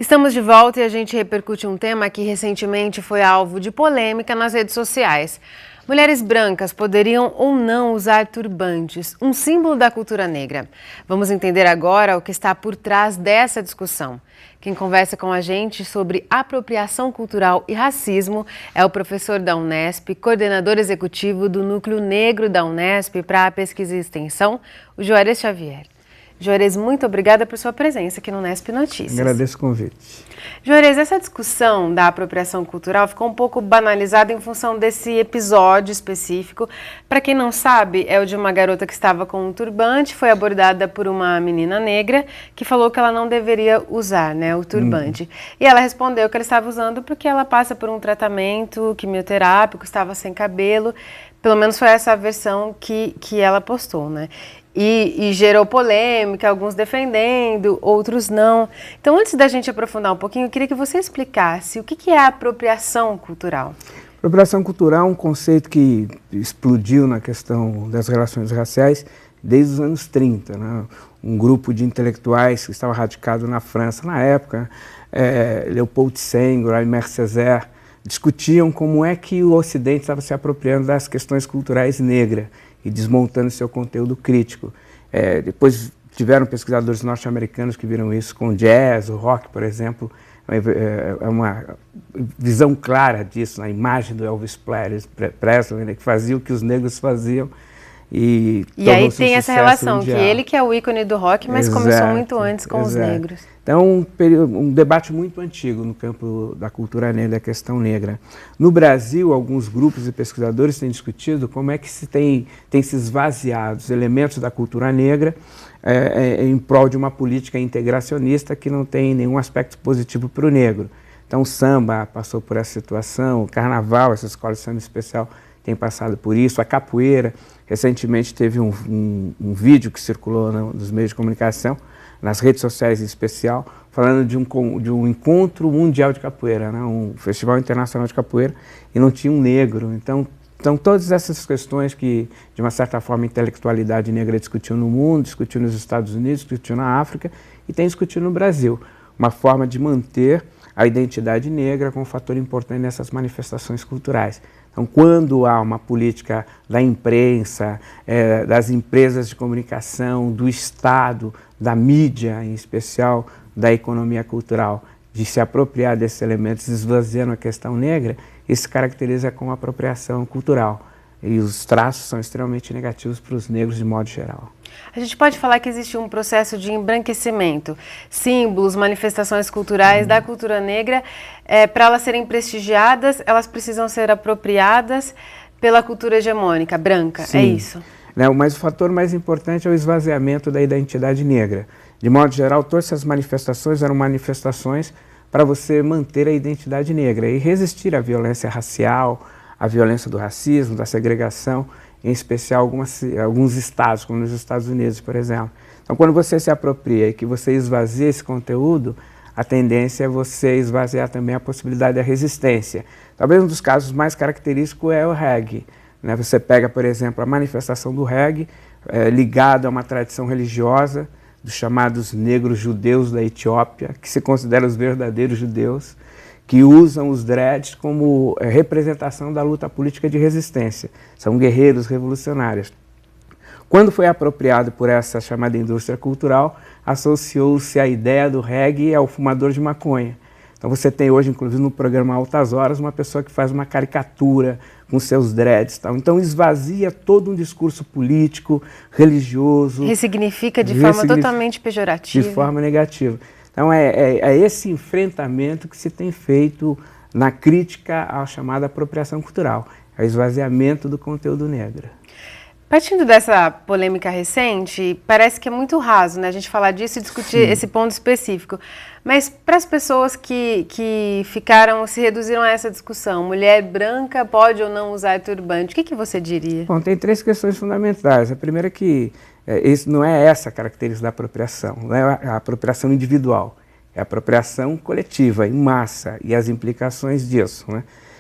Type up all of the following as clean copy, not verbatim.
Estamos de volta e a gente repercute um tema que recentemente foi alvo de polêmica nas redes sociais. Mulheres brancas poderiam ou não usar turbantes, um símbolo da cultura negra. Vamos entender agora o que está por trás dessa discussão. Quem conversa com a gente sobre apropriação cultural e racismo é o professor da Unesp, coordenador executivo do Núcleo Negro da Unesp para a Pesquisa e Extensão, o Juarez Xavier. Juarez, muito obrigada por sua presença aqui no Unesp Notícias. Agradeço o convite. Juarez, essa discussão da apropriação cultural ficou um pouco banalizada em função desse episódio específico. Para quem não sabe, é o de uma garota que estava com um turbante, foi abordada por uma menina negra que falou que ela não deveria usar, o turbante. E ela respondeu que ela estava usando porque ela passa por um tratamento quimioterápico, estava sem cabelo. Pelo menos foi essa a versão que ela postou, E gerou polêmica, alguns defendendo, outros não. Então, antes da gente aprofundar um pouquinho, eu queria que você explicasse o que é a apropriação cultural. Apropriação cultural é um conceito que explodiu na questão das relações raciais desde os anos 30. Um grupo de intelectuais que estava radicado na França na época, Leopold Senghor, Aimé Césaire, discutiam como é que o Ocidente estava se apropriando das questões culturais negras e desmontando seu conteúdo crítico. Depois tiveram pesquisadores norte-americanos que viram isso com jazz, o rock, por exemplo. É uma visão clara disso, na imagem do Elvis Presley, que fazia o que os negros faziam. E aí tem essa relação, mundial. Que ele que é o ícone do rock, mas começou muito antes com os negros. Então, um debate muito antigo no campo da cultura negra, da questão negra. No Brasil, alguns grupos e pesquisadores têm discutido como é que tem se esvaziado os elementos da cultura negra em prol de uma política integracionista que não tem nenhum aspecto positivo para o negro. Então, o samba passou por essa situação, o carnaval, essa escola de samba especial tem passado por isso, a capoeira. Recentemente teve um vídeo que circulou nos meios de comunicação, nas redes sociais em especial, falando de um encontro mundial de capoeira, um festival internacional de capoeira, e não tinha um negro. Então todas essas questões que, de uma certa forma, a intelectualidade negra discutiu no mundo, discutiu nos Estados Unidos, discutiu na África e tem discutido no Brasil. Uma forma de manter a identidade negra como um fator importante nessas manifestações culturais. Então, quando há uma política da imprensa, das empresas de comunicação, do Estado, da mídia, em especial da economia cultural, de se apropriar desses elementos, esvaziando a questão negra, isso se caracteriza como apropriação cultural. E os traços são extremamente negativos para os negros de modo geral. A gente pode falar que existe um processo de embranquecimento. Símbolos, manifestações culturais da cultura negra, para elas serem prestigiadas, elas precisam ser apropriadas pela cultura hegemônica, branca, Sim. É isso? Mas o fator mais importante é o esvaziamento da identidade negra. De modo geral, todas essas manifestações eram manifestações para você manter a identidade negra e resistir à violência racial, à violência do racismo, da segregação, em especial alguns estados, como nos Estados Unidos, por exemplo. Então, quando você se apropria e que você esvazia esse conteúdo, a tendência é você esvaziar também a possibilidade da resistência. Talvez um dos casos mais característicos é o reggae. Você pega, por exemplo, a manifestação do reggae, ligado a uma tradição religiosa dos chamados negros judeus da Etiópia, que se consideram os verdadeiros judeus, que usam os dreads como representação da luta política de resistência. São guerreiros revolucionários. Quando foi apropriado por essa chamada indústria cultural, associou-se a ideia do reggae ao fumador de maconha. Então você tem hoje, inclusive no programa Altas Horas, uma pessoa que faz uma caricatura com seus dreads. Tal. Então esvazia todo um discurso político, religioso. Ressignifica de forma totalmente pejorativa. De forma negativa. Então é esse enfrentamento que se tem feito na crítica à chamada apropriação cultural, é o esvaziamento do conteúdo negro. Partindo dessa polêmica recente, parece que é muito raso, a gente falar disso e discutir esse ponto específico. Mas para as pessoas que se reduziram a essa discussão, mulher branca pode ou não usar turbante, o que você diria? Bom, tem três questões fundamentais. A primeira é que não é essa a característica da apropriação, não é a apropriação individual, é a apropriação coletiva, em massa, e as implicações disso.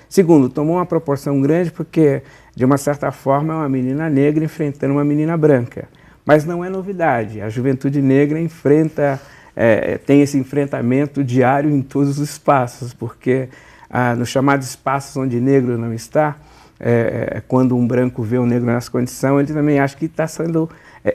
Segundo, tomou uma proporção grande porque, de uma certa forma, é uma menina negra enfrentando uma menina branca. Mas não é novidade, a juventude negra enfrenta tem esse enfrentamento diário em todos os espaços, porque nos chamados espaços onde negro não está, quando um branco vê um negro nessa condição, ele também acha que está sendo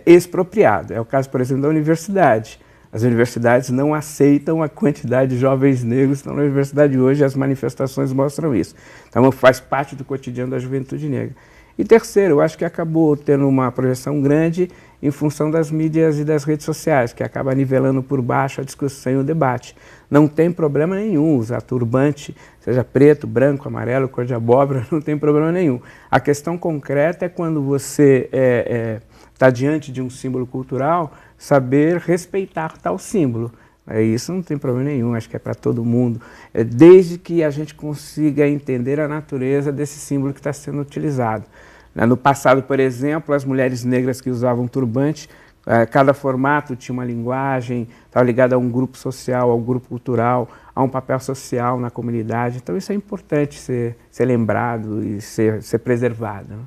expropriado. É o caso, por exemplo, da universidade. As universidades não aceitam a quantidade de jovens negros que estão na universidade hoje, as manifestações mostram isso. Então, faz parte do cotidiano da juventude negra. E terceiro, eu acho que acabou tendo uma projeção grande em função das mídias e das redes sociais, que acaba nivelando por baixo a discussão e o debate. Não tem problema nenhum usar turbante, seja preto, branco, amarelo, cor de abóbora, não tem problema nenhum. A questão concreta é quando você está diante de um símbolo cultural, saber respeitar tal símbolo. Isso não tem problema nenhum, acho que é para todo mundo, desde que a gente consiga entender a natureza desse símbolo que está sendo utilizado. No passado, por exemplo, as mulheres negras que usavam turbante, cada formato tinha uma linguagem, estava ligado a um grupo social, a um grupo cultural, a um papel social na comunidade. Então isso é importante ser lembrado e ser preservado, né?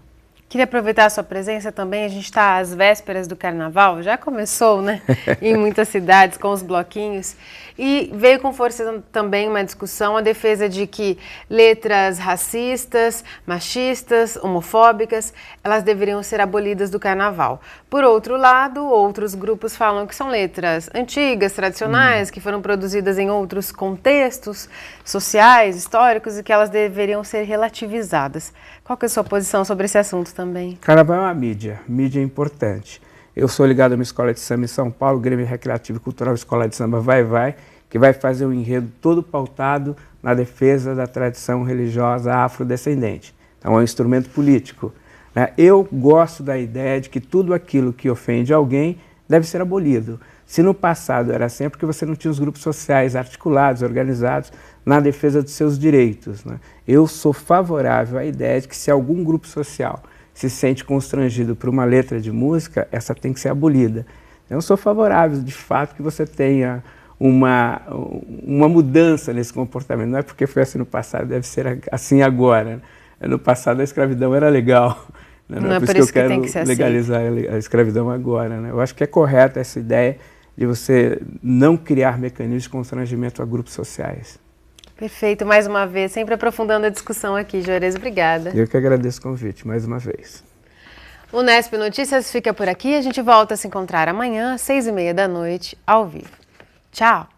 Queria aproveitar a sua presença também, a gente está às vésperas do Carnaval, já começou, né, em muitas cidades com os bloquinhos, e veio com força também uma discussão, a defesa de que letras racistas, machistas, homofóbicas, elas deveriam ser abolidas do Carnaval. Por outro lado, outros grupos falam que são letras antigas, tradicionais, que foram produzidas em outros contextos sociais, históricos, e que elas deveriam ser relativizadas. Qual que é a sua posição sobre esse assunto também? Carnaval é uma mídia é importante. Eu sou ligado a uma escola de samba em São Paulo, Grêmio Recreativo e Cultural Escola de Samba Vai, que vai fazer um enredo todo pautado na defesa da tradição religiosa afrodescendente. Então é um instrumento político, né? Eu gosto da ideia de que tudo aquilo que ofende alguém deve ser abolido. Se no passado era assim, é porque você não tinha os grupos sociais articulados, organizados na defesa dos seus direitos, né? Eu sou favorável à ideia de que se algum grupo social se sente constrangido por uma letra de música, essa tem que ser abolida. Eu sou favorável, de fato, que você tenha uma mudança nesse comportamento. Não é porque foi assim no passado, deve ser assim agora. No passado a escravidão era legal. Não é por isso que eu quero legalizar a escravidão agora, né? Eu acho que é correta essa ideia de você não criar mecanismos de constrangimento a grupos sociais. Perfeito, mais uma vez, sempre aprofundando a discussão aqui, Juarez, obrigada. Eu que agradeço o convite, mais uma vez. O Unesp Notícias fica por aqui, a gente volta a se encontrar amanhã às 6h30 da noite, ao vivo. Tchau!